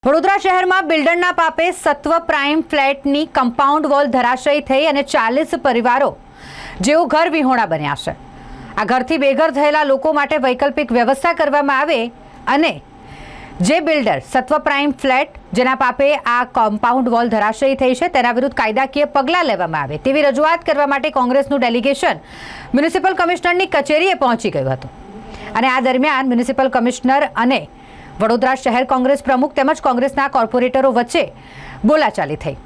વડોદરા શહેરમાં બિલ્ડરના પાપે સત્વ પ્રાઇમ ફ્લેટની compound wall ધરાશયી થઈ અને 40 પરિવારો જેઓ ઘર વિહોણા બન્યા છે। આ ઘરથી બેઘર થયેલા લોકો માટે વૈકલ્પિક વ્યવસ્થા કરવામાં આવે અને જે બિલ્ડર સત્વ પ્રાઇમ ફ્લેટ જેના પાપે આ કમ્પાઉન્ડ વોલ ધરાશયી થઈ છે તેના વિરુદ્ધ કાયદાકીય પગલાં લેવામાં આવે તેવી રજૂઆત કરવા માટે કોંગ્રેસનું ડેલિગેશન મ્યુનિસિપલ કમિશનરની કચેરીએ પહોંચી ગયું હતું અને આ દરમિયાન મ્યુનિસિપલ કમિશનર અને વડોદરા શહેર કોંગ્રેસ પ્રમુખ તેમજ કોંગ્રેસના કોર્પોરેટરો વચ્ચે બોલાચાલી થઈ।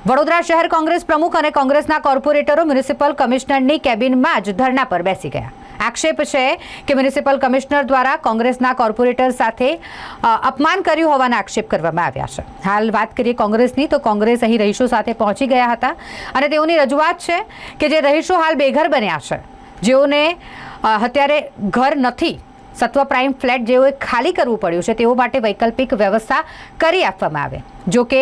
વડોદરા શહેર કોંગ્રેસ પ્રમુખ અને કોંગ્રેસના કોર્પોરેટરો મ્યુનિસિપલ કમિશનરની કેબિનમાં જ ધરણા પર બેસી ગયા। આક્ષેપ છે કે મ્યુનિસિપલ કમિશનર દ્વારા કોંગ્રેસના કોર્પોરેટર સાથે અપમાન કર્યું હોવાના આક્ષેપ કરવામાં આવ્યા છે। હાલ વાત કરીએ કોંગ્રેસની તો કોંગ્રેસ અહીં રહીશો સાથે પહોંચી ગયા હતા અને તેઓની રજૂઆત છે કે જે રહીશો હાલ બેઘર બન્યા છે, જેઓને અત્યારે ઘર નથી, સત્વ પ્રાઇમ ફ્લેટ જેઓએ ખાલી કરવું પડ્યું છે તેઓ માટે વૈકલ્પિક વ્યવસ્થા કરી આપવામાં આવે। જો કે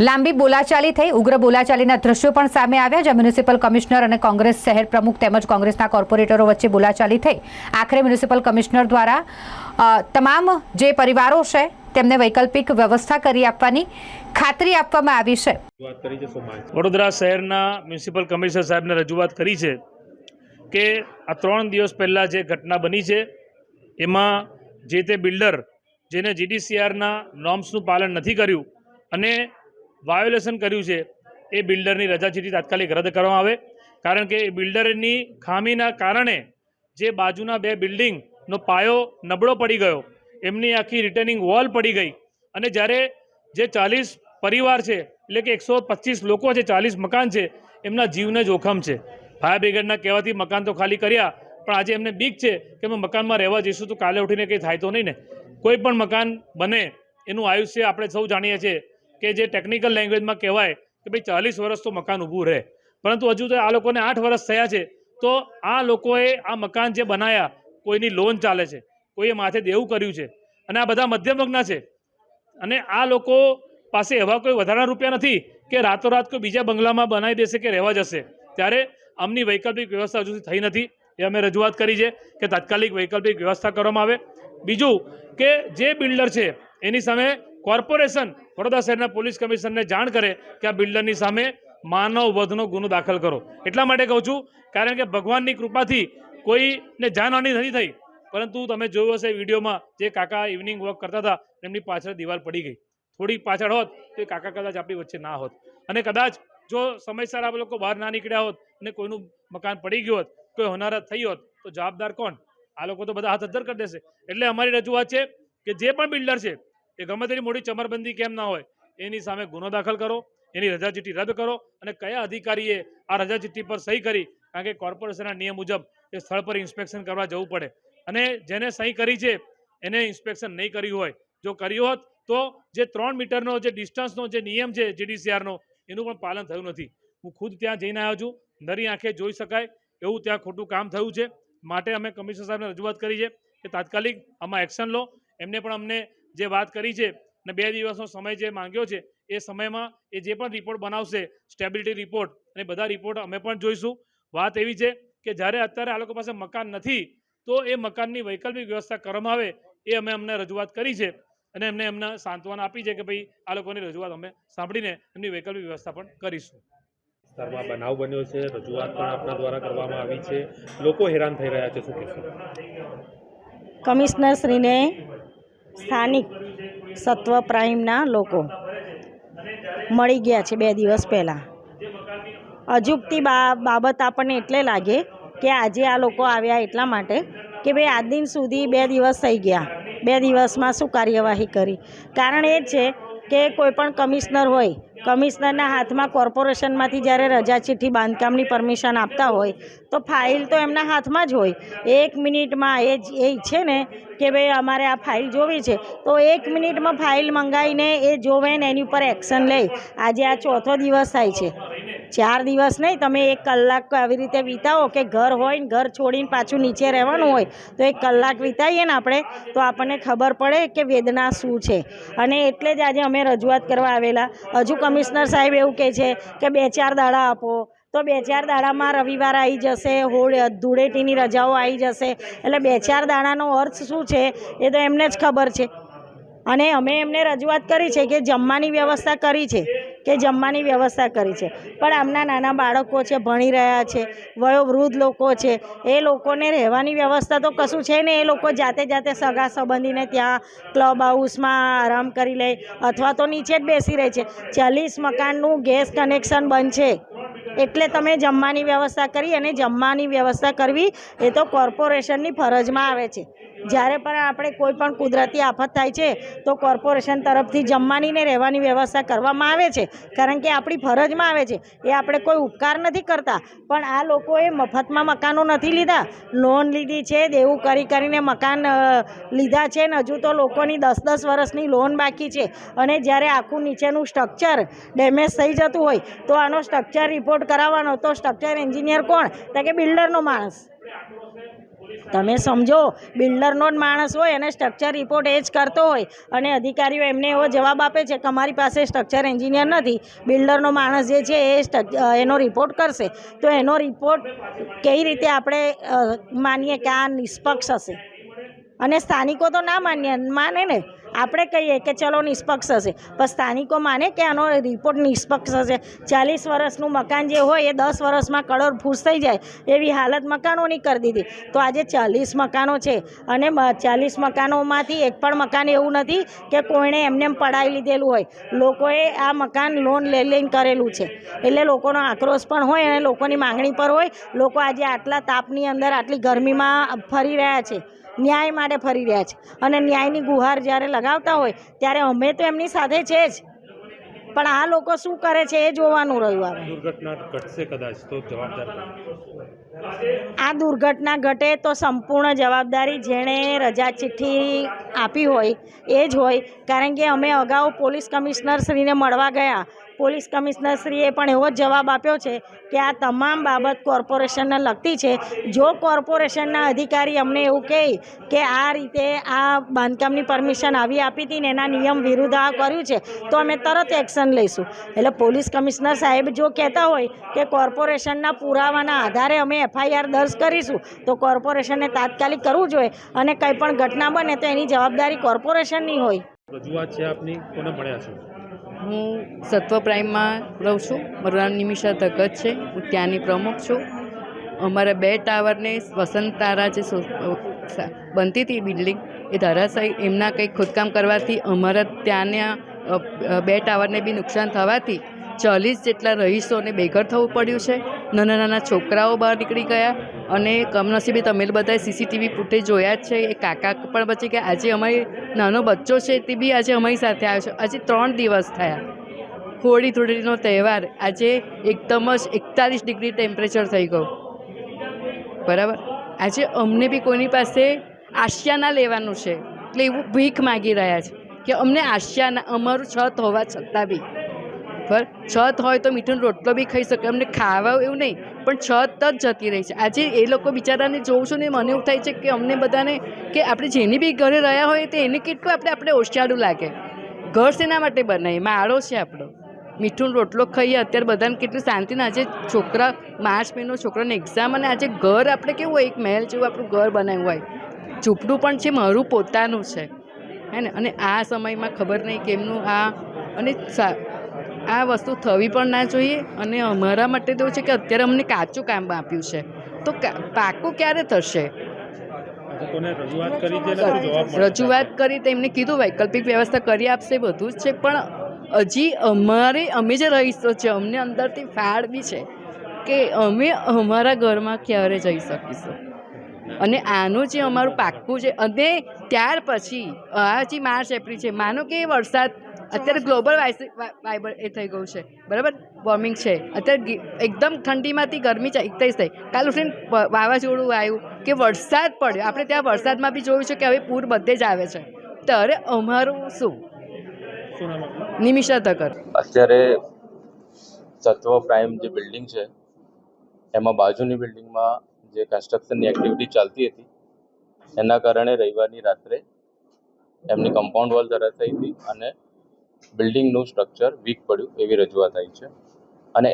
લાંબી બોલાચાલી થઈ, ઉગ્ર બોલાચાલીના દ્રશ્યો પણ સામે આવ્યા જ્યાં મ્યુનિસિપલ કમિશનર અને કોંગ્રેસ શહેર પ્રમુખ તેમજ કોંગ્રેસના કોર્પોરેટરો વચ્ચે બોલાચાલી થઈ। આખરે મ્યુનિસિપલ કમિશનર દ્વારા તમામ જે પરિવારો છે તેમને વૈકલ્પિક વ્યવસ્થા કરી આપવાની ખાતરી આપવામાં આવી છે। વડોદરા શહેરના મ્યુનિસિપલ કમિશનર સાહેબને રજૂઆત કરી છે કે આ 3 દિવસ પહેલાં જે ઘટના બની છે એમાં જે તે બિલ્ડર જેને જીડીસીઆરના નોર્મ્સનું પાલન નથી કર્યું અને વાયોલેશન કર્યું છે એ બિલ્ડરની રજા ચીઠ્ઠી તાત્કાલિક રદ કરવામાં આવે, કારણ કે એ બિલ્ડરની ખામીના કારણે જે બાજુના 2 બિલ્ડિંગનો પાયો નબળો પડી ગયો, એમની આખી રિટર્નિંગ વોલ પડી ગઈ અને જ્યારે જે 40 પરિવાર છે એટલે કે 125 લોકો છે, 40 મકાન છે, એમના જીવને જોખમ છે। ફાયર બ્રિગેડના કહેવાથી મકાન તો ખાલી કર્યા પણ આજે એમને બીક છે કે અમે મકાનમાં રહેવા જઈશું તો કાલે ઉઠીને કંઈ થાય તો નહીં ને। કોઈ પણ મકાન બને એનું આયુષ્ય આપણે સૌ જાણીએ છીએ કે જે ટેકનિકલ લેંગ્વેજમાં કહેવાય કે ભાઈ 40 વર્ષ તો મકાન ઊભું રહે, પરંતુ હજુ તો આ લોકોને 8 વર્ષ થયા છે તો આ લોકોએ આ મકાન જે બનાવ્યા કોઈની લોન ચાલે છે, કોઈએ માથે દેવું કર્યું છે અને આ બધા મધ્યમ વર્ગના છે અને આ લોકો પાસે એવા કોઈ વધારાના રૂપિયા નથી કે રાતોરાત કોઈ બીજા બંગલામાં બનાવી દેશે કે રહેવા જશે। ત્યારે આમની વૈકલ્પિક વ્યવસ્થા હજુ થઈ નથી, એ અમે રજૂઆત કરી છે કે તાત્કાલિક વૈકલ્પિક વ્યવસ્થા કરવામાં આવે। બીજું કે જે બિલ્ડર છે એની સામે કોર્પોરેશન વડોદરા શહેરના પોલીસ કમિશનરને જાણ કરે કે આ બિલ્ડરની સામે માનવ વધનો ગુનો દાખલ કરો। એટલા માટે કહું છું કારણ કે ભગવાનની કૃપાથી કોઈને જાનહાનિ નથી થઈ, પરંતુ તમે જોયું હશે વિડીયોમાં જે કાકા ઇવનિંગ વોક કરતા હતા એમની પાછળ દિવાલ પડી ગઈ, થોડી પાછળ હોત તો એ કાકા કદાચ આપણી વચ્ચે ના હોત અને કદાચ જો સમયસર આ લોકો બહાર ના નીકળ્યા હોત અને કોઈનું મકાન પડી ગયું હોત, કોઈ હોનારત થઈ હોત તો જવાબદાર કોણ? આ લોકો તો બધા હાથ અદ્ધર કરી દેશે। એટલે અમારી રજૂઆત છે કે જે પણ બિલ્ડર છે એ ગમે તેની મોટી ચમરબંધી કેમ ના હોય એની સામે ગુનો દાખલ કરો, એની રજા ચીઠ્ઠી રદ કરો અને કયા અધિકારીએ આ રજા ચીઠ્ઠી પર સહી કરી, કારણ કે કોર્પોરેશનના નિયમ મુજબ એ સ્થળ પર ઇન્સ્પેક્શન કરવા જવું પડે અને જેને સહી કરી છે એને ઇન્સ્પેક્શન નહીં કર્યું હોય, જો કર્યું હોત તો જે 3 મીટરનો જે ડિસ્ટન્સનો જે નિયમ છે જીડીસીઆરનો એનું પણ પાલન થયું નથી। હું ખુદ ત્યાં જઈને આવ્યો છું, નરી આંખે જોઈ શકાય એવું ત્યાં ખોટું કામ થયું છે। માટે અમે કમિશનર સાહેબને રજૂઆત કરી છે કે તાત્કાલિક આમાં એક્શન લો। એમને પણ અમને જે વાત કરી છે અને 2 દિવસનો સમય જે માંગ્યો છે એ સમયમાં એ જે પણ રિપોર્ટ બનાવશે સ્ટેબિલિટી રિપોર્ટ અને બધા રિપોર્ટ અમે પણ જોઈશું। વાત એવી છે કે જ્યારે અત્યારે આ લોકો પાસે મકાન નથી તો એ મકાનની વૈકલ્પિક વ્યવસ્થા કરવામાં આવે એ અમે અમને રજૂઆત કરી છે અને એમને સાંત્વના આપી છે કે ભાઈ આ લોકોની રજૂઆત અમે સાંભળીને એમની વૈકલ્પિક વ્યવસ્થા પણ કરીશું। વિસ્તારમાં બનાવ બન્યો છે, રજૂઆત પણ આપના દ્વારા કરવામાં આવી છે, લોકો હેરાન થઈ રહ્યા છે, શું કહેશો? કમિશનરશ્રીને સ્થાનિક સત્વ પ્રાઇમના લોકો મળી ગયા છે 2 દિવસ પહેલાં। અજુગતી બાબત આપણને એટલે લાગે કે આજે આ લોકો આવ્યા એટલા માટે કે ભાઈ આજ દિન સુધી 2 દિવસ થઈ ગયા, 2 દિવસમાં શું કાર્યવાહી કરી? કારણ એ જ છે કે કોઈપણ કમિશનર હોય, કમિશનરના હાથમાં કોર્પોરેશનમાંથી જ્યારે રજા ચીઠ્ઠી બાંધકામની પરમિશન આપતા હોય તો ફાઇલ તો એમના હાથમાં જ હોય। 1 મિનિટમાં એ ઈચ્છે ને કે ભાઈ અમારે આ ફાઇલ જોવી છે તો 1 મિનિટમાં ફાઇલ મંગાવીને એ જોવે ને એની ઉપર એક્શન લે। આજે આ 4થો દિવસ થાય છે, 4 દિવસ નહીં, તમે 1 કલાક આવી રીતે વિતાવો કે ઘર હોય ને ઘર છોડીને પાછું નીચે રહેવાનું હોય તો 1 કલાક વિતાવીએ ને આપણે તો આપણને ખબર પડે કે વેદના શું છે। અને એટલે જ આજે અમે રજૂઆત કરવા આવેલા। હજુ કમિશનર સાહેબ એવું કહે છે કે 2-4 દાડા આપો, તો 2-4 દાડામાં રવિવાર આવી જશે, ધૂળેટીની રજાઓ આવી જશે, એટલે 2-4 દાડાનો અર્થ શું છે એ તો એમને જ ખબર છે। અને અમે એમને રજૂઆત કરી છે કે જમવાની વ્યવસ્થા કરી છે પણ આમના નાના બાળકો છે, ભણી રહ્યા છે, વયોવૃદ્ધ લોકો છે, એ લોકોને રહેવાની વ્યવસ્થા તો કશું છે ને. એ લોકો જાતે સગા સંબંધીને ત્યાં ક્લબ હાઉસમાં આરામ કરી લે અથવા તો નીચે જ બેસી રહે છે. 40 મકાનનું ગેસ કનેક્શન બંધ છે એટલે તમે જમવાની વ્યવસ્થા કરી, અને જમવાની વ્યવસ્થા કરવી એ તો કોર્પોરેશનની ફરજમાં આવે છે. જ્યારે પણ આપણે કોઈ પણ કુદરતી આફત થાય છે તો કોર્પોરેશન તરફથી જમવાની ને રહેવાની વ્યવસ્થા કરવામાં આવે છે, કારણ કે આપણી ફરજમાં આવે છે. એ આપણે કોઈ ઉપકાર નથી કરતા, પણ આ લોકોએ મફતમાં મકાનો નથી લીધા, લોન લીધી છે, દેવું કરીને મકાન લીધા છે ને હજુ તો લોકોની 10 વર્ષની લોન બાકી છે. અને જ્યારે આખું નીચેનું સ્ટ્રક્ચર ડેમેજ થઈ જતું હોય તો આનો સ્ટ્રક્ચર રિપોર્ટ કરાવવાનો, તો સ્ટ્રક્ચર એન્જિનિયર કોણ? તો કે બિલ્ડરનો માણસ. તમે સમજો, બિલ્ડરનો જ માણસ હોય અને સ્ટ્રક્ચર રિપોર્ટ એ જ કરતો હોય, અને અધિકારીઓ એમને એવો જવાબ આપે છે કે અમારી પાસે સ્ટ્રક્ચર એન્જિનિયર નથી, બિલ્ડરનો માણસ જે છે એ એનો રિપોર્ટ કરશે. તો એનો રિપોર્ટ કઈ રીતે આપણે માનીએ કે આ નિષ્પક્ષ હશે? અને સ્થાનિકો તો ના માને ને. આપણે કહીએ કે ચલો નિષ્પક્ષ હશે, પણ સ્થાનિકો માને કે આનો રિપોર્ટ નિષ્પક્ષ હશે? 40 વર્ષનું મકાન જે હોય એ 10 વર્ષમાં કરોડ ફૂસ થઈ જાય એવી હાલત મકાનોની કરી દીધી. તો આજે 40 મકાનો છે અને 40 મકાનોમાંથી એક પણ મકાન એવું નથી કે કોઈને એમને પડાવી લીધેલું હોય. લોકોએ આ મકાન લોન લઈને કરેલું છે, એટલે લોકોનો આક્રોશ પણ હોય અને લોકોની માંગણી પર હોય. લોકો આજે આટલા તાપની અંદર આટલી ગરમીમાં ફરી રહ્યા છે, ન્યાય માટે ફરી રહ્યા છે, અને ન્યાયની ગુહાર જ્યારે લગાવતા હોય ત્યારે અમે તો એમની સાથે છે જ, પણ આ લોકો શું કરે છે એ જોવાનું રહ્યું. આવે દુર્ઘટના ઘટશે કદાચ તો જવાબદાર આ દુર્ઘટના ઘટે તો સંપૂર્ણ જવાબદારી જેણે રજા ચિઠ્ઠી આપી હોય એ જ હોય, કારણ કે અમે અગાઉ પોલીસ કમિશનરશ્રીને મળવા ગયા. પોલીસ કમિશનરશ્રીએ પણ એવો જ જવાબ આપ્યો છે કે આ તમામ બાબત કોર્પોરેશનને લગતી છે. જો કોર્પોરેશનના અધિકારી અમને એવું કહે કે આ રીતે આ બાંધકામની પરમિશન આવી આપી હતી ને એના નિયમ વિરુદ્ધ આ કર્યું છે તો અમે તરત એક્શન લઈશું. એટલે પોલીસ કમિશનર સાહેબ જો કહેતા હોય કે કોર્પોરેશનના પુરાવાના આધારે અમે FIR દર્જ કરીશું તો કોર્પોરેશને તાત્કાલિક કરવું જોઈએ, અને કંઈ પણ ઘટના બને તો એની જવાબદારી કોર્પોરેશનની હોય. રજૂઆત છે આપની, કોને મળ્યા છો? હું સત્વ પ્રાઇમમાં રહું છું. મારું નામ નિમિષા ધગત છે. હું ત્યાંની પ્રમુખ છું. અમારા 2 ટાવરને વસંતતારા જે બનતી હતી બિલ્ડિંગ એ ધરાશાયી એમના કંઈક ખોદકામ કરવાથી અમારા ત્યાંના 2 ટાવરને બી નુકસાન થવાથી 40 જેટલા રહીશોને બેઘર થવું પડ્યું છે. નાના નાના છોકરાઓ બહાર નીકળી ગયા, અને કમનસીબે તમે બધાએ CCTV ફૂટેજ જોયા જ છે. એ કાકા પણ બચી ગયા. આજે અમારી નાનો બચ્ચો છે તે બી આજે અમારી સાથે આવ્યો છે. આજે 3 દિવસ થયા. હોળી ધૂળેટીનો તહેવાર આજે એકદમ જ 41 ડિગ્રી ટેમ્પરેચર થઈ ગયું. બરાબર, આજે અમને બી કોઈની પાસે આશિયાના લેવાનું છે, એટલે એવું ભીખ માગી રહ્યા છે કે અમને આશિયાના, અમારું છત હોવા છતાં બી બરાબર, છત હોય તો મીઠું રોટલો બી ખાઈ શકે, અમને ખાવા એવું નહીં, પણ છત જ જતી રહી છે. આજે એ લોકો બિચારાને જોઉં છું ને મને એવું થાય છે કે અમને બધાને કે આપણે જેની બી ઘરે રહ્યા હોય તો એને કેટલું આપણે ઓશિયાળું લાગે. ઘર શેના માટે બનાવીએ? માળો છે આપણો, મીઠું રોટલો ખાઈએ. અત્યારે બધાને કેટલું શાંતિના, આજે છોકરા માર્ચ મહિનો છોકરાને એક્ઝામ, અને આજે ઘર આપણે કેવું હોય, એક મહેલ જેવું આપણું ઘર બનાવ્યું હોય, ઝૂંપડું પણ છે મારું પોતાનું છે, હે ને. અને આ સમયમાં ખબર નહીં કેમનું અને આ વસ્તુ થવી પણ ના જોઈએ. અને અમારા માટે તો છે કે અત્યારે અમને કાચું કામ આપ્યું છે, તો પાકું ક્યારે થશે? રજૂઆત કરી તો એમને કીધું વૈકલ્પિક વ્યવસ્થા કરી આપશે, બધું જ છે, પણ હજી અમે જે રહીશો છે અમને અંદરથી ફાળ બી છે કે અમે અમારા ઘરમાં ક્યારે જઈ શકીશું. અને આનું જે અમારું પાક્કું છે. અને ત્યાર પછી આ જે માર્ચ એપ્રિલ છે, માનો કે વરસાદ, અત્યારે ગ્લોબલ વાઇબર એ થઈ ગયું છે, બરાબર, વોર્મિંગ છે. અત્યારે એકદમ ઠંડીમાંથી ગરમી થઈ, કાલ ઉઠીને વાવાઝોડું આવ્યું કે વરસાદ પડ્યો. આપણે ત્યાં વરસાદમાં બી જોયું છે કે હવે પૂર બધે જ આવે છે. ત્યારે અમારું શું? નિમિષા ધગત. અત્યારે સત્વ પ્રાઇમ જે બિલ્ડિંગ છે એમાં બાજુની બિલ્ડિંગમાં જે કન્સ્ટ્રક્શનની એક્ટિવિટી ચાલતી હતી એના કારણે રવિવારની રાત્રે એમની કમ્પાઉન્ડ વોલ ધરાશાયી હતી અને બિલ્ડિંગનું સ્ટ્રક્ચર વીક પડ્યું એવી રજૂઆત આવી છે. અને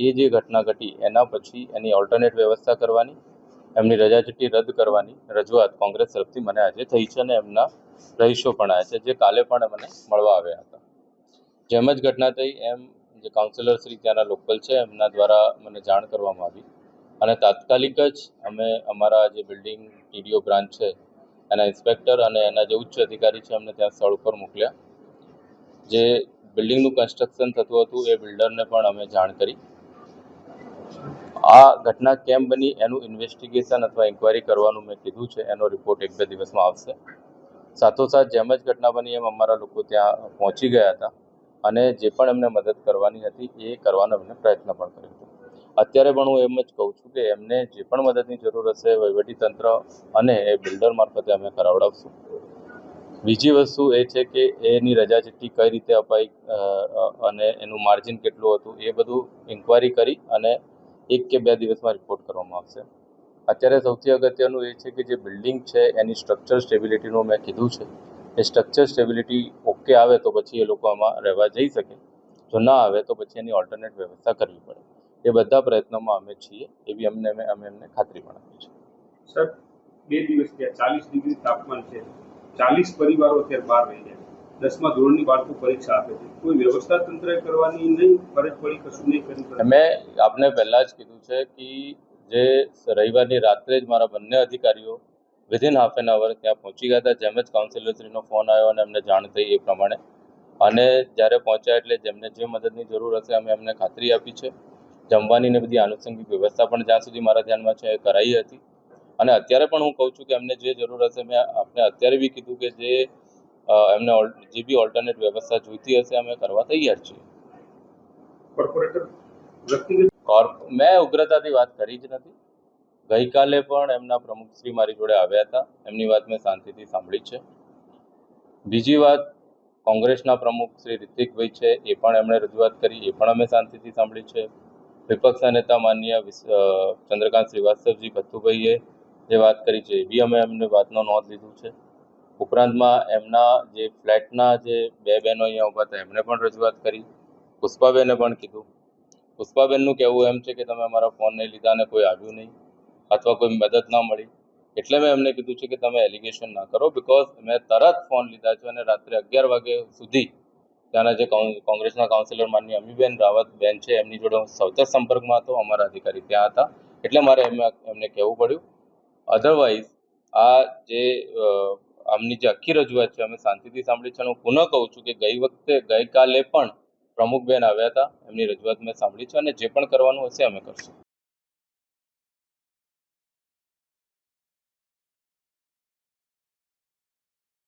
એ જે ઘટના ઘટી એના પછી એની ઓલ્ટરનેટ વ્યવસ્થા કરવાની, એમની રજા ચિઠ્ઠી રદ કરવાની રજૂઆત કોંગ્રેસ તરફથી મને આજે થઈ છે, અને એમના રહીશો પણ આવ્યા છે, જે કાલે પણ મને મળવા આવ્યા હતા. જેમ જ ઘટના થઈ એમ જે કાઉન્સિલર શ્રી ત્યાંના લોકલ છે એમના દ્વારા મને જાણ કરવામાં આવી અને તાત્કાલિક જ અમે અમારા જે બિલ્ડિંગ ટીડીઓ બ્રાન્ચ છે એના ઇન્સ્પેક્ટર અને એના જે ઉચ્ચ અધિકારી છે અમને ત્યાં સ્થળ ઉપર મોકલ્યા. જે બિલ્ડિંગનું કન્સ્ટ્રક્શન થતું હતું એ બિલ્ડરને પણ અમે જાણ કરી. આ ઘટના કેમ બની એનું ઇન્વેસ્ટિગેશન અથવા ઇન્ક્વાયરી કરવાનું મેં કીધું છે. એનો રિપોર્ટ 1-2 દિવસમાં આવશે. સાથોસાથ જેમ જ ઘટના બની એમ અમારા લોકો ત્યાં પહોંચી ગયા હતા અને જે પણ એમને મદદ કરવાની હતી એ કરવાનો એમને પ્રયત્ન પણ કર્યો હતો. અત્યારે પણ હું એમ જ કહું છું કે એમને જે પણ મદદની જરૂર હશે વહીવટીતંત્ર અને એ બિલ્ડર મારફતે અમે કરાવડાવશું. બીજી વસ્તુ એ છે કે એની રજા ચિઠ્ઠી કઈ રીતે અપાઈ અને એનું માર્જિન કેટલું હતું એ બધું ઇન્ક્વાયરી કરી અને 1 કે 2 દિવસમાં રિપોર્ટ કરવામાં આવશે. અત્યારે સૌથી અગત્યનું એ છે કે જે બિલ્ડિંગ છે એની સ્ટ્રક્ચર સ્ટેબિલિટીનું મેં કીધું છે. એ સ્ટ્રક્ચર સ્ટેબિલિટી ઓકે આવે તો પછી એ લોકો આમાં રહેવા જઈ શકે. જો ના આવે તો પછી એની ઓલ્ટરનેટ વ્યવસ્થા કરવી પડે. એ બધા પ્રયત્નોમાં અમે છીએ એવી અમે એમને ખાતરી પણ આપી છે. સર 2 દિવસ થયા, 40 ડિગ્રી તાપમાન છે, 40 પરિવારો અત્યારે બહાર રહી ગયા છે, 10મા ધોરણની બાળકો પરીક્ષા આપે છે, કોઈ વ્યવસ્થા તંત્રએ કરવાની નહીં, ફરજ પડી કશું નહીં કરી? મેં આપને પહેલા જ કીધું છે કે જે રવિવારની રાત્રે જ મારા બંને અધિકારીઓ વિધિન હાફ એન અવર ત્યાં પહોંચી ગયા હતા. જેમ જ કાઉન્સિલરશ્રીનો ફોન આવ્યો અને એમને જાણ થઈ એ પ્રમાણે અને જ્યારે પહોંચ્યા એટલે જેમને જે મદદની જરૂર હશે અમે એમને ખાતરી આપી છે. જમવાની ને બધી આનુષંગિક વ્યવસ્થા પણ જ્યાં સુધી મારા ધ્યાનમાં છે એ કરાઈ હતી અને અત્યારે પણ હું કહું છું કે એમને જે જરૂર હશે મેં આપને અત્યારે બી કીધું કે જે એમને જે બી ઓલ્ટરનેટ વ્યવસ્થા જોઈતી હશે અમે કરવા તૈયાર છીએ. કોર્પોરેટર વ્યક્તિગત મેં ઉગ્રતાથી વાત કરી જ નથી. ગઈકાલે પણ એમના પ્રમુખશ્રી મારી જોડે આવ્યા હતા, એમની વાત મેં શાંતિથી સાંભળી છે. બીજી વાત કોંગ્રેસના પ્રમુખ શ્રી રિતિકભાઈ છે એ પણ એમણે રજૂઆત કરી, એ પણ અમે શાંતિથી સાંભળી છે. વિપક્ષના નેતા માનનીય ચંદ્રકાંત શ્રીવાસ્તવજી ભથ્થુભાઈએ જે વાત કરી છે એ બી અમે એમની વાતનો નોંધ લીધું છે. ઉપરાંતમાં એમના જે ફ્લેટના જે 2 બહેનો અહીંયા ઊભા હતા એમણે પણ રજૂઆત કરી. પુષ્પાબેને પણ કીધું. પુષ્પાબેનનું કહેવું એમ છે કે તમે અમારા ફોન નહીં લીધા અને કોઈ આવ્યું નહીં અથવા કોઈ મદદ ના મળી. એટલે મેં એમને કીધું છે કે તમે એલિગેશન ના કરો, બિકોઝ મેં તરત ફોન લીધા છે અને રાત્રે 11 વાગ્યા સુધી ત્યાંના જે કોંગ્રેસના કાઉન્સિલર માનની અમીબેન રાવત બેન છે એમની જોડે હું સતત સંપર્કમાં હતો. અમારા અધિકારી ત્યાં હતા એટલે મારે એમને કહેવું પડ્યું. અધરવાઇઝ આ જે આમની જે આખી રજૂઆત છે અમે શાંતિથી સાંભળી છે અને હું પુનઃ કહું છું કે ગઈકાલે પણ પ્રમુખબેન આવ્યા હતા, એમની રજૂઆત મેં સાંભળી છે અને જે પણ કરવાનું હશે અમે કરશું.